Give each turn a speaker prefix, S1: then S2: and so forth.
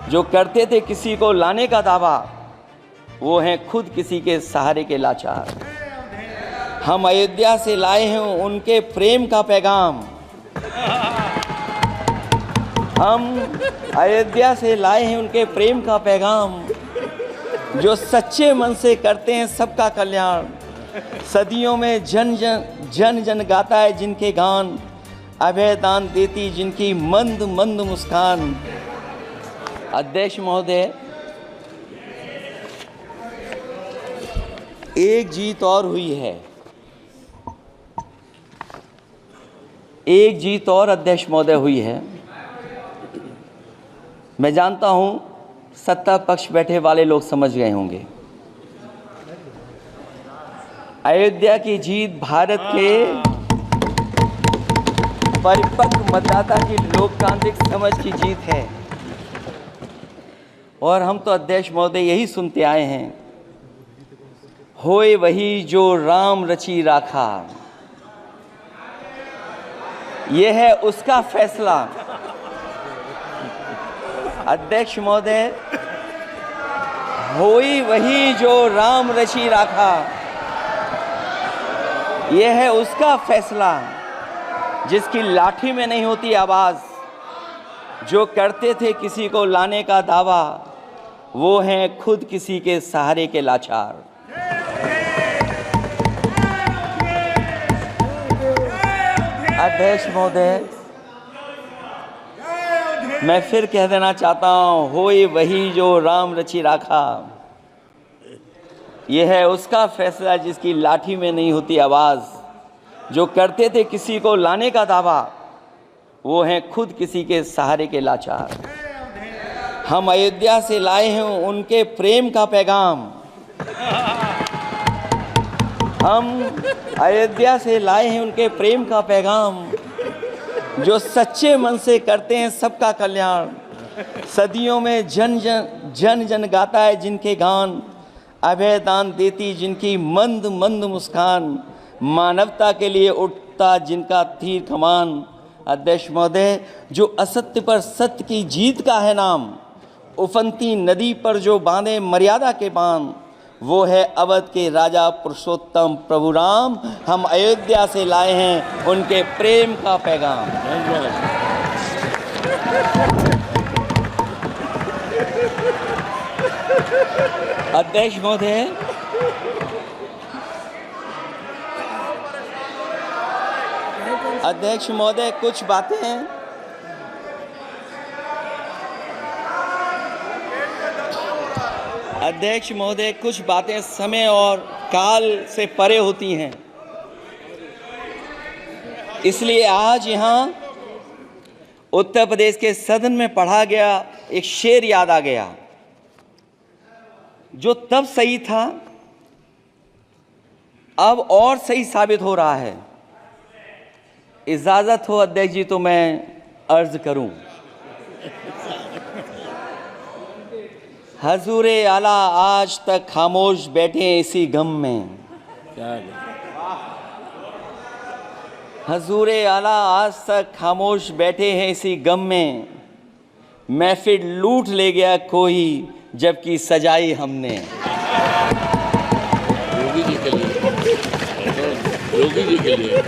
S1: जो करते थे किसी को लाने का दावा, वो हैं खुद किसी के सहारे के लाचार। हम अयोध्या से लाए हैं उनके प्रेम का पैगाम। हम अयोध्या से लाए हैं उनके प्रेम का पैगाम, जो सच्चे मन से करते हैं सबका कल्याण। सदियों में जन जन गाता है जिनके गान, अभय दान देती जिनकी मंद मंद मुस्कान। अध्यक्ष महोदय, एक जीत और हुई है, एक जीत और अध्यक्ष महोदय हुई है। मैं जानता हूं सत्ता पक्ष बैठे वाले लोग समझ गए होंगे। अयोध्या की जीत भारत के परिपक्व मतदाता की लोकतांत्रिक समझ की जीत है। और हम तो अध्यक्ष महोदय यही सुनते आए हैं, होए वही जो राम रची राखा, यह है उसका फैसला। अध्यक्ष महोदय, होई वही जो राम रची राखा, यह है उसका फैसला। जिसकी लाठी में नहीं होती आवाज, जो करते थे किसी को लाने का दावा, वो हैं खुद किसी के सहारे के लाचार। अध्यक्ष महोदय, मैं फिर कह देना चाहता हूं, होए वही जो राम रची राखा, यह है उसका फैसला। जिसकी लाठी में नहीं होती आवाज, जो करते थे किसी को लाने का दावा, वो हैं खुद किसी के सहारे के लाचार। हम अयोध्या से लाए हैं उनके प्रेम का पैगाम। हम अयोध्या से लाए हैं उनके प्रेम का पैगाम, जो सच्चे मन से करते हैं सबका कल्याण। सदियों में जन जन गाता है जिनके गान, अभय दान देती जिनकी मंद मंद मुस्कान। मानवता के लिए उठता जिनका तीर कमान। अध्यक्ष महोदय, जो असत्य पर सत्य की जीत का है नाम, उफनती नदी पर जो बांधे मर्यादा के बांध, वो है अवध के राजा पुरुषोत्तम प्रभु राम। हम अयोध्या से लाए हैं उनके प्रेम का पैगाम। अध्यक्ष महोदय, अध्यक्ष महोदय, कुछ बातें अध्यक्ष महोदय कुछ बातें समय और काल से परे होती हैं। इसलिए आज यहाँ उत्तर प्रदेश के सदन में पढ़ा गया एक शेर याद आ गया, जो तब सही था अब और सही साबित हो रहा है। इजाजत हो अध्यक्ष जी तो मैं अर्ज करूं। हजूरे आला आज तक खामोश बैठे हैं इसी गम में। हजूरे आला आज तक खामोश बैठे हैं इसी गम में। महफिल लूट ले गया कोई जबकि सजाई हमने।
S2: योगी जी के लिए, योगी जी के लिए।